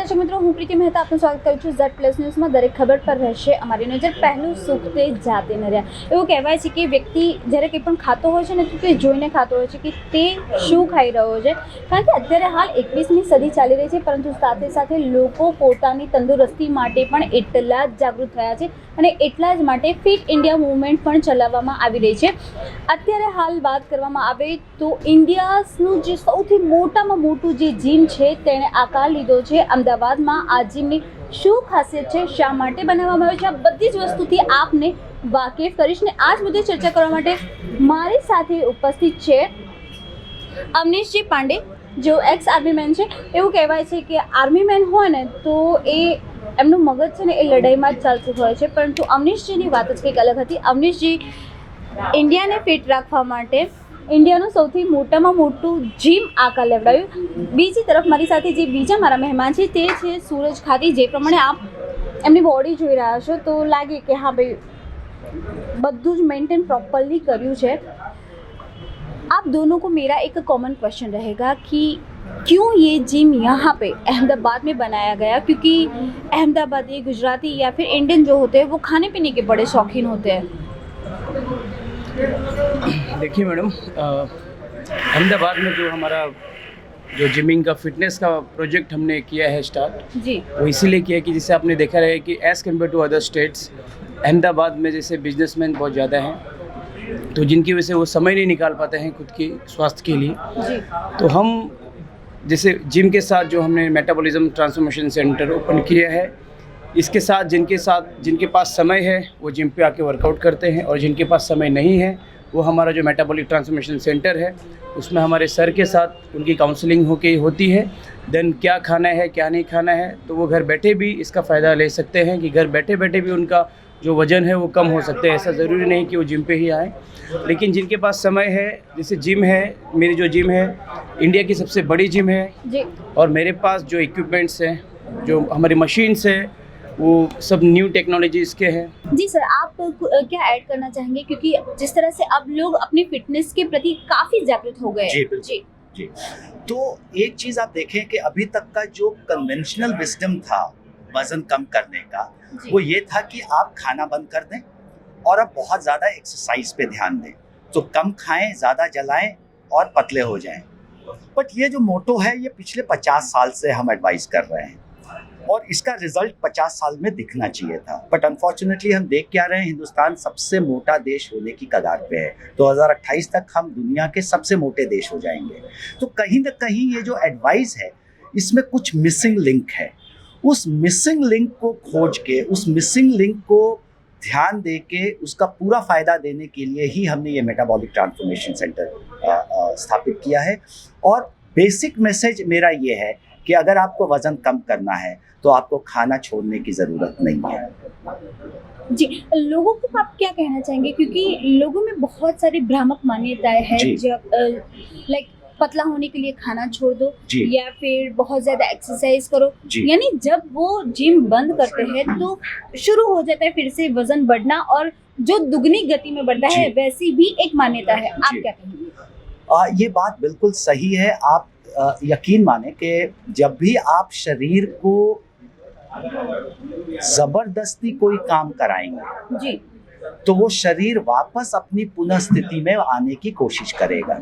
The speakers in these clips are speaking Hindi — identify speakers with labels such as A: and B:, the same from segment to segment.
A: દર્શક મિત્રો, હું પ્રીતિ મહેતા આપનું સ્વાગત કરું છું ઝેડ પ્લસ ન્યૂઝમાં. દરેક ખબર પર રહેશે અમારી નજર. પહેલું સુખ તે જાતે ન રહ્યા. એવું કહેવાય છે કે વ્યક્તિ જ્યારે કંઈ પણ ખાતો હોય છે ને તો તે જોઈને ખાતો હોય છે કે તે શું ખાઈ રહ્યો છે. કારણ કે અત્યારે હાલ 21મી સદી ચાલી રહી છે, પરંતુ સાથે સાથે લોકો પોતાની તંદુરસ્તી માટે પણ એટલા જ જાગૃત થયા છે અને એટલા જ માટે ફિટ ઇન્ડિયા મૂવમેન્ટ પણ ચલાવવામાં આવી રહી છે. અત્યારે હાલ વાત કરવામાં આવે તો ઇન્ડિયાનું જે સૌથી મોટામાં મોટું જે જીમ છે તેણે આકાર લીધો છે અમદાવાદમાં. આ જીમની શું ખાસિયત છે, શા માટે બનાવવામાં આવે છે, આ બધી જ વસ્તુથી આપને વાકેફ કરીશ ને આ જ મુદ્દે ચર્ચા કરવા માટે મારી સાથે ઉપસ્થિત છે અમનીશજી પાંડે, જો એક્સ આર્મી મેન છે. એવું કહેવાય છે કે આર્મી મેન હોય ને તો એ એમનું મગજ છે ને એ લડાઈમાં જ ચાલતું હોય છે, પરંતુ અમનીશજીની વાત જ કંઈક અલગ હતી. અમનીશજી ઇન્ડિયાને ફિટ રાખવા માટે ઇન્ડિયાનું સૌથી મોટામાં મોટું જીમ આકાર લેવડાવ્યું. બીજી તરફ મારી સાથે જે બીજા મારા મહેમાન છે તે છે सूरज खाती. જે પ્રમાણે આપ એમની બોડી જોઈ રહ્યા છો તો લાગે કે હા ભાઈ બધું જ मेंटेन प्रॉपरली કર્યું છે. आप दोनों को मेरा एक कॉमन क्वेश्चन रहेगा कि क्यों ये जिम यहाँ पे अहमदाबाद में बनाया गया, क्योंकि अहमदाबादी, गुजराती या फिर इंडियन जो होते हैं वो खाने पीने के बड़े शौकीन होते हैं.
B: देखिए मैडम, अहमदाबाद में जो हमारा जो जिमिंग का फिटनेस का प्रोजेक्ट हमने किया है स्टार्ट,
A: जी,
B: वो इसीलिए किया कि जैसे आपने देखा रहे कि as compared to other states, Ahmedabad में जैसे बिजनेसमैन बहुत ज़्यादा हैं, तो जिनकी वजह से वो समय नहीं निकाल पाते हैं खुद के स्वास्थ्य के लिए.
A: जी,
B: तो हम जैसे जिम के साथ जो हमने मेटाबॉलिज्म ट्रांसफॉर्मेशन सेंटर ओपन किया है, इसके साथ जिनके पास समय है वो जिम पे आके वर्कआउट करते हैं, और जिनके पास समय नहीं है वो हमारा जो मेटाबॉलिक ट्रांसफॉर्मेशन सेंटर है उसमें हमारे सर के साथ उनकी काउंसलिंग होती है. देन क्या खाना है क्या नहीं खाना है, तो वो घर बैठे भी इसका फ़ायदा ले सकते हैं कि घर बैठे बैठे भी उनका जो वज़न है वो कम हो सकते हैं. ऐसा ज़रूरी नहीं कि वो जिम पे ही आए, लेकिन जिनके पास समय है, जैसे जिम है, मेरी जो जिम है इंडिया की सबसे बड़ी जिम है,
A: जी,
B: और मेरे पास जो इक्विपमेंट्स हैं, जो हमारी मशीन्स हैं, वो सब न्यू टेक्नोलॉजीज़ के हैं.
A: जी सर, आप क्या ऐड करना चाहेंगे, क्योंकि जिस तरह से अब लोग अपनी फिटनेस के प्रति काफ़ी जागरूक हो गए.
C: जी, बिल्कुल. जी, तो एक चीज़ आप देखें कि अभी तक का जो कन्वेंशनल विजडम था वजन कम करने का, वो ये था कि आप खाना बंद कर दें और अब बहुत ज़्यादा एक्सरसाइज पे ध्यान दें, तो कम खाएं, ज़्यादा जलाएं और पतले हो जाएं. बट ये जो मोटो है ये पिछले 50 साल से हम एडवाइस कर रहे हैं और इसका रिजल्ट 50 साल में दिखना चाहिए था. बट अनफॉर्चुनेटली हम देख क्या रहे हैं, हिंदुस्तान सबसे मोटा देश होने की कगार पे है. 2028 तक हम दुनिया के सबसे मोटे देश हो जाएंगे. तो कहीं ना कहीं ये जो एडवाइस है इसमें कुछ मिसिंग लिंक है. उस मिसिंग लिंक को खोज के, उस मिसिंग लिंक को ध्यान दे के उसका पूरा फ़ायदा देने के लिए ही हमने ये मेटाबॉलिक ट्रांसफॉर्मेशन सेंटर स्थापित किया है. और बेसिक मैसेज मेरा ये है कि अगर आपको वज़न कम करना है तो आपको खाना छोड़ने की ज़रूरत नहीं है.
A: जी, लोगों को आप क्या कहना चाहेंगे, क्योंकि लोगों में बहुत सारी भ्रामक मान्यताएं हैं.
C: जी.
A: जब लाइक पतला होने के लिए खाना छोड़ दो,
C: जी.
A: या फिर बहुत ज़्यादा एक्सरसाइज करो,
C: जी.
A: यानी जब वो जिम बंद करते हैं तो शुरू हो जाता है फिर से वजन बढ़ना, और जो दुगनी गति में बढ़ता है
C: जी.
A: वैसी भी एक मान्यता है. आप
C: जी.
A: क्या कहेंगे?
C: ये बात बिल्कुल सही है. आप यकीन माने कि जब भी आप शरीर को जबरदस्ती कोई काम कराएंगे
A: जी,
C: तो वो शरीर वापस अपनी पुनः स्थिति में आने की कोशिश करेगा.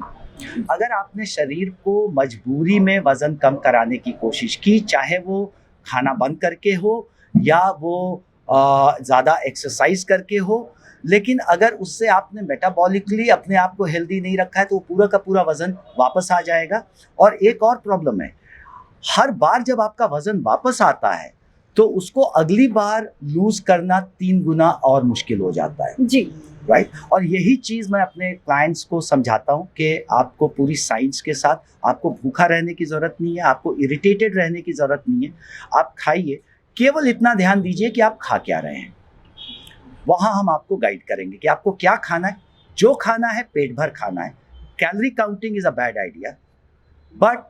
C: अगर आपने शरीर को मजबूरी में वजन कम कराने की कोशिश की, चाहे वो खाना बंद करके हो या वो ज़्यादा एक्सरसाइज करके हो, लेकिन अगर उससे आपने मेटाबॉलिकली अपने आप को हेल्दी नहीं रखा है तो वो पूरा का पूरा वज़न वापस आ जाएगा. और एक और प्रॉब्लम है, हर बार जब आपका वज़न वापस आता है तो उसको अगली बार लूज़ करना 3 गुना और मुश्किल हो जाता है.
A: जी,
C: राइट. और यही चीज़ मैं अपने क्लाइंट्स को समझाता हूँ कि आपको पूरी साइंस के साथ, आपको भूखा रहने की ज़रूरत नहीं है, आपको इरिटेटेड रहने की ज़रूरत नहीं है. आप खाइए, केवल इतना ध्यान दीजिए कि आप खा क्या रहे हैं. वहाँ हम आपको गाइड करेंगे कि आपको क्या खाना है. जो खाना है पेट भर खाना है. Calorie counting is a bad idea, but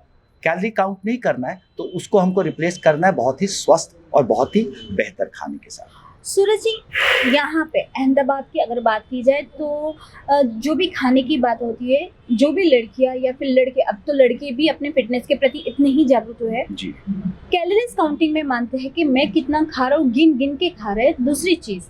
C: calorie count नहीं करना है तो उसको हमको रिप्लेस करना है बहुत ही स्वस्थ और बहुत ही बेहतर खाने के साथ.
A: सूरज जी, यहाँ पे अहमदाबाद की अगर बात की जाए तो जो भी खाने की बात होती है, जो भी लड़कियाँ या फिर लड़के, अब तो लड़के भी अपने फिटनेस के प्रति इतने ही जागरूक हुए हैं,
C: जी
A: कैलोरीज काउंटिंग में मानते हैं कि मैं कितना खा रहा हूँ, गिन गिन के खा रहे हैं। दूसरी चीज़,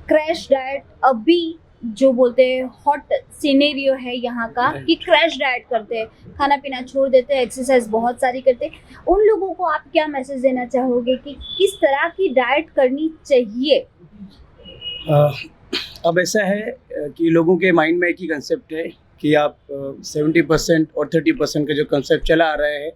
A: क्रैश डाइट, अभी जो बोलते हैं हॉट सिनेरियो है यहाँ का कि क्रैश डाइट करते हैं, खाना पीना छोड़ देते हैं, एक्सरसाइज बहुत सारी करते हैं। उन लोगों को आप क्या मैसेज देना चाहोगे कि किस तरह की डाइट करनी चाहिए?
B: अब ऐसा है कि लोगों के माइंड में एक ही कंसेप्ट है कि आप 70% और 30% का जो कंसेप्ट चला आ रहा है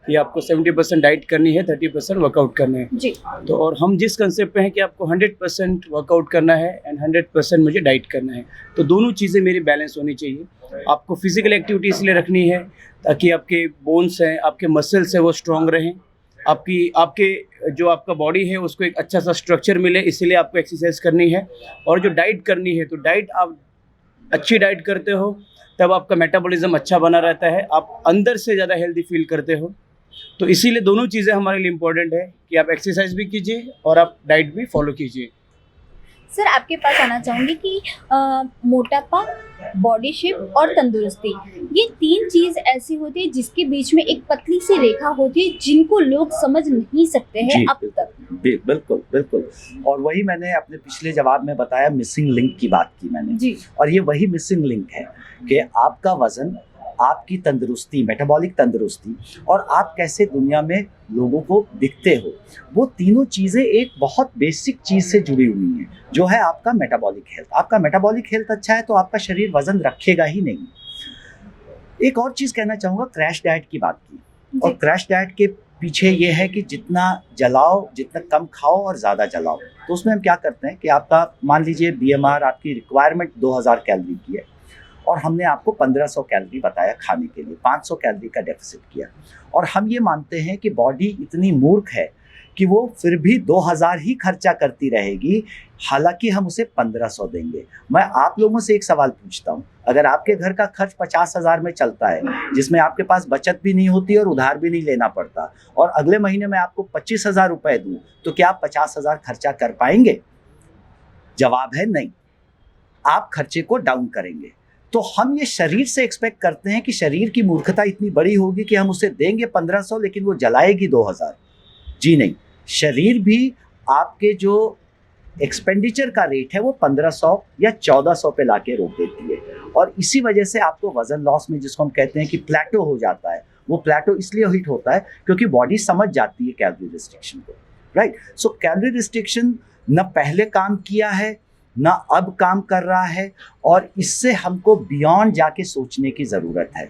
B: कि आपको 70% डाइट करनी है, 30% वर्कआउट करना है।
A: जी।
B: तो और हम जिस कंसेप्ट पे हैं कि आपको 100% वर्कआउट करना है एंड 100% मुझे डाइट करना है, तो दोनों चीज़ें मेरी बैलेंस होनी चाहिए। आपको फिजिकल एक्टिविटी इसलिए रखनी है ताकि आपके बोन्स हैं, आपके मसल्स हैं, वो स्ट्रॉन्ग रहें, आपके जो आपका बॉडी है उसको एक अच्छा सा स्ट्रक्चर मिले, इसीलिए आपको एक्सरसाइज करनी है। और जो डाइट करनी है, तो डाइट आप अच्छी डाइट करते हो तब आपका मेटाबॉलिज्म अच्छा बना रहता है, आप अंदर से ज़्यादा हेल्दी फील करते हो। तो इसीलिए दोनों चीज़ें हमारे लिए इम्पोर्टेंट है कि आप एक्सरसाइज भी कीजिए और आप डाइट भी फॉलो कीजिए।
A: सर, आपके पास आना चाहूँगी कि मोटापा, बॉडी शेप और तंदुरुस्ती, ये 3 चीज़ ऐसी होती है जिसके बीच में एक पतली सी रेखा होती है जिनको लोग समझ नहीं सकते हैं
C: जी,
A: अब तक।
C: बिल्कुल बिल्कुल। और वही मैंने अपने पिछले जवाब में बताया, मिसिंग लिंक की बात की मैंने
A: जी।
C: और ये वही मिसिंग लिंक है कि आपका वजन, आपकी तंदुरुस्ती, मेटाबॉलिक तंदुरुस्ती और आप कैसे दुनिया में लोगों को दिखते हो, वो तीनों चीज़ें एक बहुत बेसिक चीज़ से जुड़ी हुई हैं, जो है आपका मेटाबॉलिक हेल्थ। आपका मेटाबॉलिक हेल्थ अच्छा है तो आपका शरीर वजन रखेगा ही नहीं। एक और चीज़ कहना चाहूँगा, क्रैश डाइट की बात की, और क्रैश डाइट के पीछे ये है कि जितना जलाओ, जितना कम खाओ और ज़्यादा जलाओ। तो उसमें हम क्या करते हैं कि आपका मान लीजिए BMR, आपकी रिक्वायरमेंट 2000 कैलोरी की है और हमने आपको 1500 कैलोरी बताया खाने के लिए, 500 कैलोरी का डेफिसिट किया, और हम ये मानते हैं कि बॉडी इतनी मूर्ख है कि वो फिर भी 2000 ही खर्चा करती रहेगी, हालांकि हम उसे 1500 देंगे। मैं आप लोगों से एक सवाल पूछता हूँ, अगर आपके घर का खर्च 50,000 में चलता है, जिसमें आपके पास बचत भी नहीं होती और उधार भी नहीं लेना पड़ता, और अगले महीने में आपको 25,000 रुपए दूँ, तो क्या आप 50,000 खर्चा कर पाएंगे? जवाब है नहीं, आप खर्चे को डाउन करेंगे। तो हम ये शरीर से एक्सपेक्ट करते हैं कि शरीर की मूर्खता इतनी बड़ी होगी कि हम उसे देंगे 1500 लेकिन वो जलाएगी 2000। जी नहीं, शरीर भी आपके जो एक्सपेंडिचर का रेट है वो 1500 या 1400 पे लाके रोक देती है, और इसी वजह से आपको वजन लॉस में, जिसको हम कहते हैं कि प्लेटो हो जाता है, वो प्लेटो इसलिए हिट होता है क्योंकि बॉडी समझ जाती है कैलोरी रिस्ट्रिक्शन को, राइट। सो कैलोरी रिस्ट्रिक्शन न पहले काम किया है ना अब काम कर रहा है, और इससे हमको बियॉन्ड जाके सोचने की ज़रूरत है।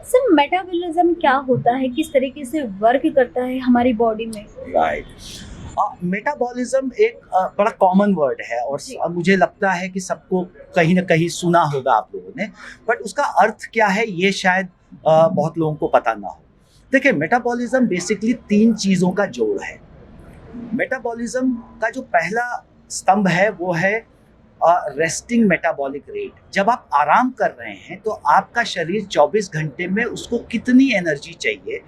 A: सर, मेटाबॉलिज्म क्या होता है, किस तरीके से वर्क करता है हमारी बॉडी में?
C: राइट, मेटाबॉलिज्म एक बड़ा कॉमन वर्ड है और मुझे लगता है कि सबको कहीं ना कहीं सुना होगा आप लोगों ने, बट उसका अर्थ क्या है ये शायद बहुत लोगों को पता ना हो। देखिए, मेटाबॉलिज्म बेसिकली 3 चीज़ों का जोड़ है। मेटाबॉलिज्म का जो पहला स्तंभ है वो है रेस्टिंग मेटाबॉलिक रेट। जब आप आराम कर रहे हैं तो आपका शरीर 24 घंटे में उसको कितनी एनर्जी चाहिए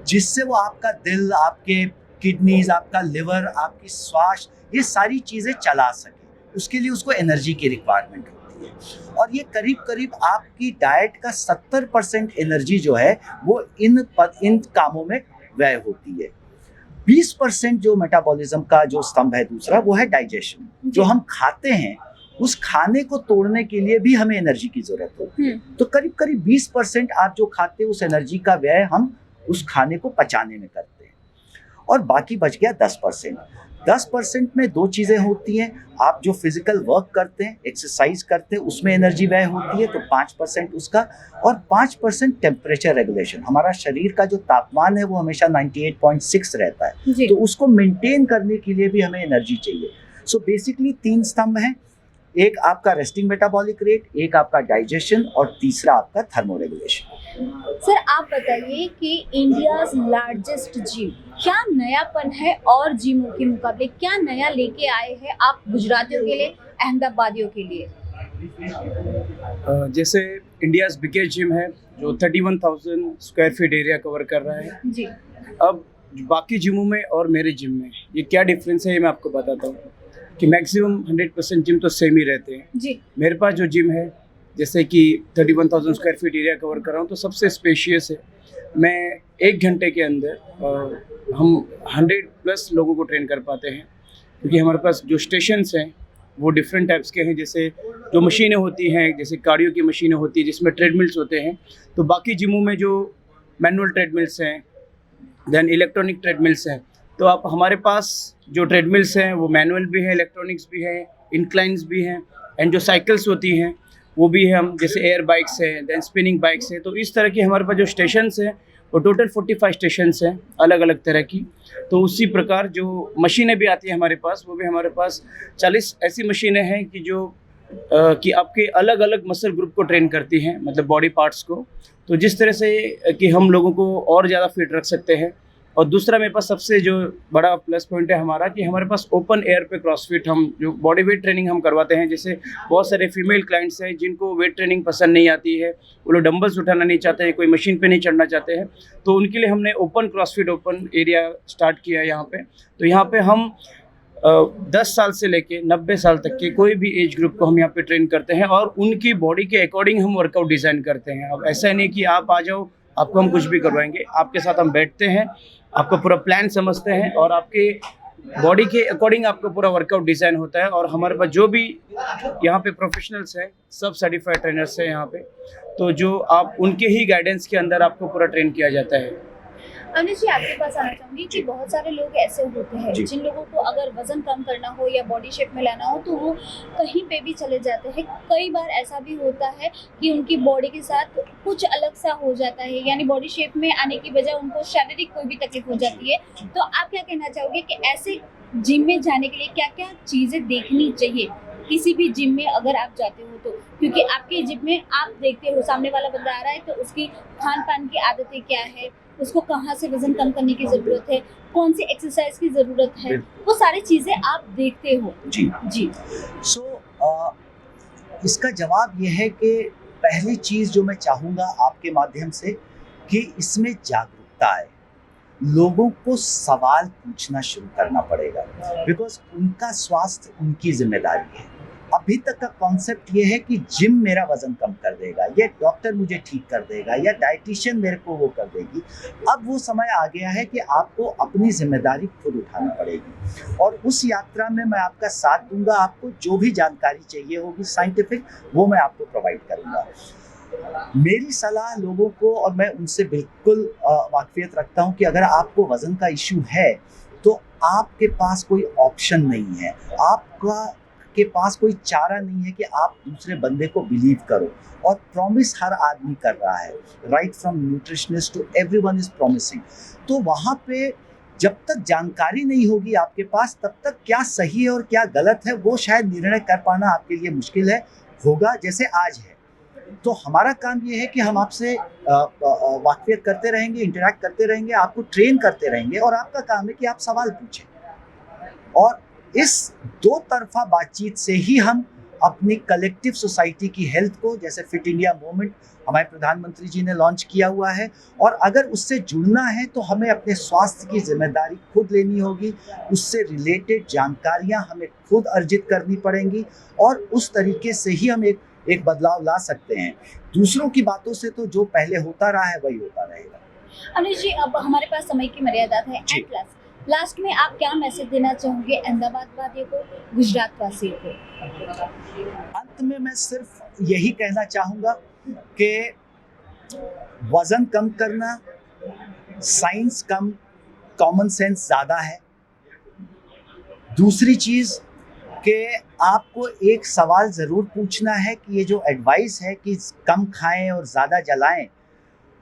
C: जिससे वो आपका दिल, आपके किडनीज, आपका लिवर, आपकी श्वास, ये सारी चीज़ें चला सके, उसके लिए उसको एनर्जी की रिक्वायरमेंट होती है। और ये करीब करीब आपकी डाइट का 70% एनर्जी जो है वो इन कामों में व्यय होती है। 20% जो मेटाबॉलिज्म का जो स्तंभ है दूसरा, वो है डाइजेशन। जो हम खाते हैं उस खाने को तोड़ने के लिए भी हमें एनर्जी की जरूरत होती है। तो करीब करीब 20% आप जो खाते हैं उस एनर्जी का व्यय हम उस खाने को पचाने में करते हैं, और बाकी बच गया 10%। 10% में 2 चीज़ें होती हैं, आप जो फिजिकल वर्क करते हैं, एक्सरसाइज करते हैं, उसमें एनर्जी व्यय होती है, तो 5% उसका, और 5% टेम्परेचर रेगुलेशन। हमारा शरीर का जो तापमान है वो हमेशा 98.6 रहता है, तो उसको मेंटेन करने के लिए भी हमें एनर्जी चाहिए। सो बेसिकली 3 स्तंभ हैं, एक आपका रेस्टिंग मेटाबॉलिक रेट, एक आपका डाइजेशन, और तीसरा आपका थर्मो रेगुलेशन।
A: सर, आप बताइए कि इंडियाज लार्जेस्ट जिम, क्या नयापन है और जिमों के मुकाबले, क्या नया लेके आए हैं आप गुजरातियों के लिए, अहमदाबादियों के लिए?
B: जैसे इंडियाज़ बिगेस्ट जिम है जो 31,000 स्क्वायर फीट एरिया कवर कर रहा है।
A: जी।
B: अब बाकी जिमों में और मेरे जिम में ये क्या डिफरेंस है, ये मैं आपको बताता हूँ कि मैक्सिमम 100% जिम तो सेम ही रहते हैं।
A: जी
B: मेरे पास जो जिम है, जैसे कि 31,000 स्क्वायर फीट एरिया कवर कर रहा हूँ, तो सबसे स्पेशियस है। मैं 1 घंटे के अंदर हम 100+ लोगों को ट्रेन कर पाते हैं, क्योंकि हमारे पास जो स्टेशंस हैं वो डिफरेंट टाइप्स के हैं। जैसे जो मशीनें होती हैं, जैसे कार्डियो की मशीनें होती हैं जिसमें ट्रेडमिल्स होते हैं, तो बाकी जिमों में जो मैनुअल ट्रेडमिल्स हैं, देन इलेक्ट्रॉनिक ट्रेडमिल्स हैं। तो आप हमारे पास जो ट्रेडमिल्स हैं वो मैनुअल भी हैं, इलेक्ट्रॉनिक्स भी हैं, इंक्लाइंस भी हैं, एंड जो साइकिल्स होती हैं वो भी है, हम जैसे एयर बाइक्स हैं, देन स्पिनिंग बाइक्स हैं। तो इस तरह की हमारे पास जो स्टेशंस हैं वो टोटल 45 स्टेशंस हैं अलग अलग तरह की। तो उसी प्रकार जो मशीनें भी आती हैं हमारे पास, वो भी हमारे पास 40 ऐसी मशीनें हैं कि जो कि आपके अलग अलग मसल ग्रुप को ट्रेन करती हैं, मतलब बॉडी पार्ट्स को। तो जिस तरह से कि हम लोगों को और ज़्यादा फिट रख सकते हैं। और दूसरा मेरे पास सबसे जो बड़ा प्लस पॉइंट है हमारा, कि हमारे पास ओपन एयर पे क्रॉसफिट, हम जो बॉडी वेट ट्रेनिंग हम करवाते हैं। जैसे बहुत सारे फीमेल क्लाइंट्स हैं जिनको वेट ट्रेनिंग पसंद नहीं आती है, वो लोग डंबल्स उठाना नहीं चाहते हैं, कोई मशीन पे नहीं चढ़ना चाहते हैं, तो उनके लिए हमने open CrossFit open area start किया है यहाँ पे। तो यहाँ पे हम 10 साल से लेके 90 साल तक के कोई भी एज ग्रुप को हम यहाँ पे ट्रेन करते हैं, और उनकी बॉडी के अकॉर्डिंग हम वर्कआउट डिज़ाइन करते हैं। अब ऐसा नहीं कि आप आ जाओ आपको हम कुछ भी करवाएंगे, आपके साथ हम बैठते हैं, आपका पूरा प्लान समझते हैं, और आपके बॉडी के अकॉर्डिंग आपका पूरा वर्कआउट डिज़ाइन होता है। और हमारे पास जो भी यहाँ पे प्रोफेशनल्स हैं, सब सर्टिफाइड ट्रेनर्स हैं यहाँ पे, तो जो आप उनके ही गाइडेंस के अंदर आपको पूरा ट्रेन किया जाता है।
A: अनिश जी, आपके पास आना चाहूँगी कि बहुत सारे लोग ऐसे होते हैं जिन लोगों को अगर वजन कम करना हो या बॉडी शेप में लाना हो तो वो कहीं पे भी चले जाते हैं। कई बार ऐसा भी होता है कि उनकी बॉडी के साथ कुछ अलग सा हो जाता है, यानी बॉडी शेप में आने की बजाय उनको शारीरिक कोई भी तकलीफ हो जाती है। तो आप क्या कहना चाहोगे कि ऐसे जिम में जाने के लिए क्या क्या चीज़ें देखनी चाहिए किसी भी जिम में अगर आप जाते हो तो? क्योंकि आपके जिम में आप देखते हो सामने वाला बंदा आ रहा है तो उसकी खान पान की आदतें क्या है, उसको कहाँ से वजन कम करने की ज़रूरत है, कौन सी एक्सरसाइज की ज़रूरत है, वो सारी चीज़ें आप देखते हो।
C: जी
A: जी
C: इसका जवाब ये है कि पहली चीज़ जो मैं चाहूँगा आपके माध्यम से, कि इसमें जागरूकता है। लोगों को सवाल पूछना शुरू करना पड़ेगा, बिकॉज उनका स्वास्थ्य उनकी जिम्मेदारी है। अभी तक का कॉन्सेप्ट ये है कि जिम मेरा वजन कम कर देगा, या डॉक्टर मुझे ठीक कर देगा, या डाइटिशियन मेरे को वो कर देगी। अब वो समय आ गया है कि आपको अपनी जिम्मेदारी खुद उठानी पड़ेगी, और उस यात्रा में मैं आपका साथ दूंगा। आपको जो भी जानकारी चाहिए होगी साइंटिफिक, वो मैं आपको प्रोवाइड करूंगा। मेरी सलाह लोगों को, और मैं उनसे बिल्कुल वाकफियत रखता हूं, कि अगर आपको वजन का इश्यू है तो आपके पास कोई ऑप्शन नहीं है, आपका के पास कोई चारा नहीं है कि आप दूसरे बंदे को बिलीव करो। और प्रॉमिस हर आदमी कर रहा है, right from nutritionist to everyone is promising. तो वहाँ पे जब तक जानकारी नहीं होगी आपके पास, तब तक क्या सही है और क्या गलत है वो शायद निर्णय कर पाना आपके लिए मुश्किल है, होगा जैसे आज है। तो हमारा काम ये है कि हम आपसे वाकफियत करते रहेंगे, इंटरैक्ट करते रहेंगे, आपको ट्रेन करते रहेंगे, और आपका काम है कि आप सवाल पूछें। और इस दो तरफा बातचीत से ही हम अपनी कलेक्टिव सोसाइटी की हेल्थ को, जैसे फिट इंडिया मूवमेंट हमारे प्रधानमंत्री जी ने लॉन्च किया हुआ है, और अगर उससे जुड़ना है तो हमें अपने स्वास्थ्य की जिम्मेदारी खुद लेनी होगी, उससे रिलेटेड जानकारियां हमें खुद अर्जित करनी पड़ेंगी, और उस तरीके से ही हम एक बदलाव ला सकते हैं। दूसरों की बातों से तो जो पहले होता रहा है वही होता रहेगा।
A: अनिश जी, अब हमारे पास समय की मर्यादा है। लास्ट में आप क्या मैसेज देना चाहोगे अहमदाबाद वासियों को, गुजरात वासियों को?
C: अंत में मैं सिर्फ यही कहना चाहूँगा कि वज़न कम करना, साइंस कम, कॉमन सेंस ज़्यादा है। दूसरी चीज़ कि आपको एक सवाल ज़रूर पूछना है कि ये जो एडवाइस है कि कम खाएं और ज़्यादा जलाएं,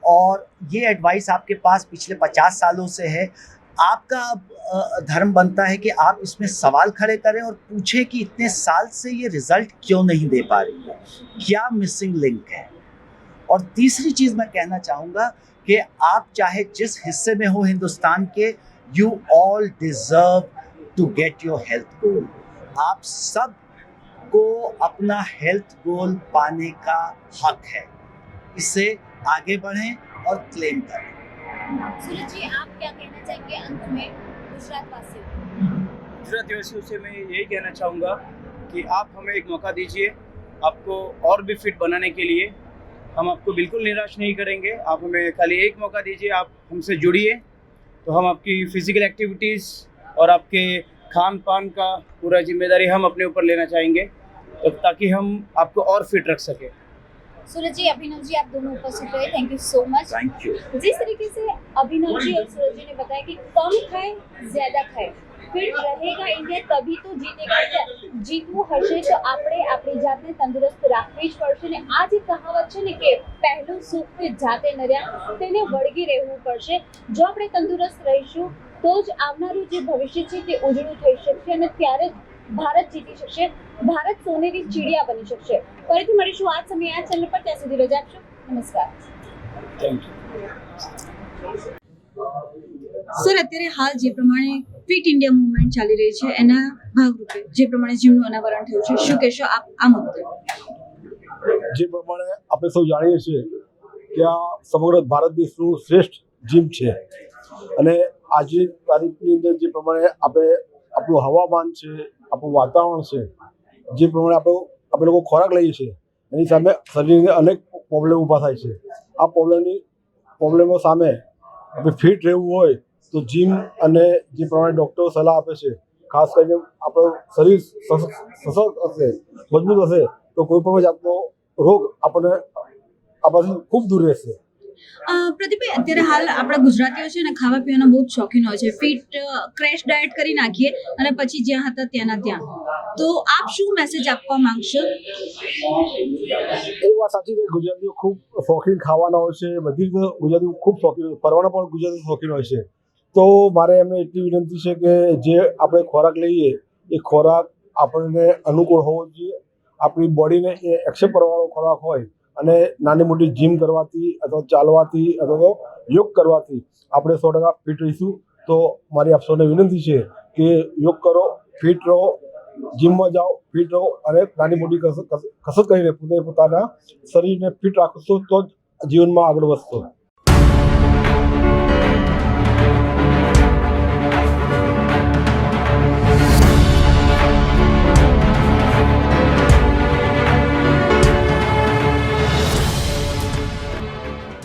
C: और ये एडवाइस आपके पास पिछले 50 सालों से है, आपका धर्म बनता है कि आप इसमें सवाल खड़े करें और पूछें कि इतने साल से ये रिजल्ट क्यों नहीं दे पा रही है, क्या मिसिंग लिंक है। और तीसरी चीज़ मैं कहना चाहूँगा कि आप चाहे जिस हिस्से में हो हिंदुस्तान के, you all deserve to get your health goal. आप सब को अपना हेल्थ गोल पाने का हक है। इससे आगे बढ़ें और क्लेम करें।
A: सूरज जी, आप क्या कहना चाहेंगे अंत में गुजरात वासियों को?
B: गुजरातीवासियों से मैं यही कहना चाहूँगा कि आप हमें एक मौका दीजिए, आपको और भी फिट बनाने के लिए। हम आपको बिल्कुल निराश नहीं करेंगे, आप हमें खाली एक मौका दीजिए, आप हमसे जुड़िए, तो हम आपकी फिजिकल एक्टिविटीज़ और आपके खान पान का पूरा जिम्मेदारी हम अपने ऊपर लेना चाहेंगे, तो ताकि हम आपको और फिट रख सकें।
A: सूरज जी, अभिनव जी, आप दोनों उपस्थित रहे, thank you so much.
C: Thank you.
A: जिस तरीके से अभिनव जी और सूरज जी ने बताया कि कम खाए ज्यादा खाए, फिट रहेगा इंडिया तभी તો જીતેगा इंडिया। જીતવું હશે તો આપણે આપણી જાતને તંદુરસ્ત રાખવી જ પડશે ને આ જે કહાવત છે ને કે પહેલું સુખ તે જાતે નર્યા, તેને વળગી રહેવું પડશે। જો આપણે તંદુરસ્ત રહીશું તો જ આવનારું જે ભવિષ્ય છે તે ઉજળું થઈ શકશે અને ત્યારે જ ભારત જીતી શકશે, ભારત સોનેરી ચીડિયા બની શકશે। ફરીથી મળીશું આ જ સમયે આ ચેનલ પર, ત્યાં સુધી રજા આપશો, નમસ્કાર।
B: Thank you.
A: સર, અત્યારે હાલ જે પ્રમાણે ફિટ ઇન્ડિયા મુવમેન્ટ ચાલી રહી છે એના ભાગરૂપે જે પ્રમાણે જીમનું અનાવરણ થયું છે, શું કહેશો આપ આ મુદ્દે?
D: જે પ્રમાણે આપણે સૌ જાણીએ છીએ કે આ સમગ્ર ભારત દેશનું શ્રેષ્ઠ જીમ છે અને આજે તારીખની અંદર જે પ્રમાણે આપણું હવામાન છે, આપણું વાતાવરણ છે, જે પ્રમાણે આપણે લોકો ખોરાક લઈએ છીએ એની સામે શરીરને અનેક પ્રોબ્લેમ ઊભા થાય છે। આ પ્રોબ્લેમો સામે આપણે ફિટ રહેવું હોય તો જીમ અને જે પ્રમાણે ડૉક્ટરો સલાહ આપે છે, ખાસ કરીને આપણું શરીર સશક્ત હશે, મજબૂત હશે તો કોઈ પણ જાતનો રોગ આપણાથી ખૂબ દૂર રહેશે।
A: પ્રદીપભાઈ, અત્યારે હાલ આપણા ગુજરાતીઓ છે ને ખાવા પીવાના બહુ જ શોખીન હોય છે, ફિટ ક્રેશ ડાયટ કરી નાખીએ અને પછી જ્યાં હતા ત્યાંના ત્યાં, તો આપ શું મેસેજ આપવા માંગશો?
D: એ વાત સાચી છે, ગુજરાતીઓ ખૂબ શોખીન ખાવાના હોય છે, બધી રીતે ગુજરાતીઓ ખૂબ શોખીન હોય, ફરવાના પણ ગુજરાતીઓ શોખીન હોય છે। તો મારે એમને એટલી વિનંતી છે કે જે આપણે ખોરાક લઈએ એ ખોરાક આપણને અનુકૂળ હોવો જોઈએ, આપણી બોડીને એ એક્સેપ્ટ કરવાનો ખોરાક હોય અને નાની મોટી જીમ કરવાથી અથવા ચાલવાથી અથવા તો યોગ કરવાથી આપણે 100% ફિટ રહીશું। તો મારી આપ સૌને વિનંતી છે કે યોગ કરો, ફિટ રહો, જીમમાં જાઓ, ફિટ રહો અને નાની મોટી કસરત કરીને પોતાના શરીરને ફિટ રાખશો તો જ જીવનમાં આગળ વધશો।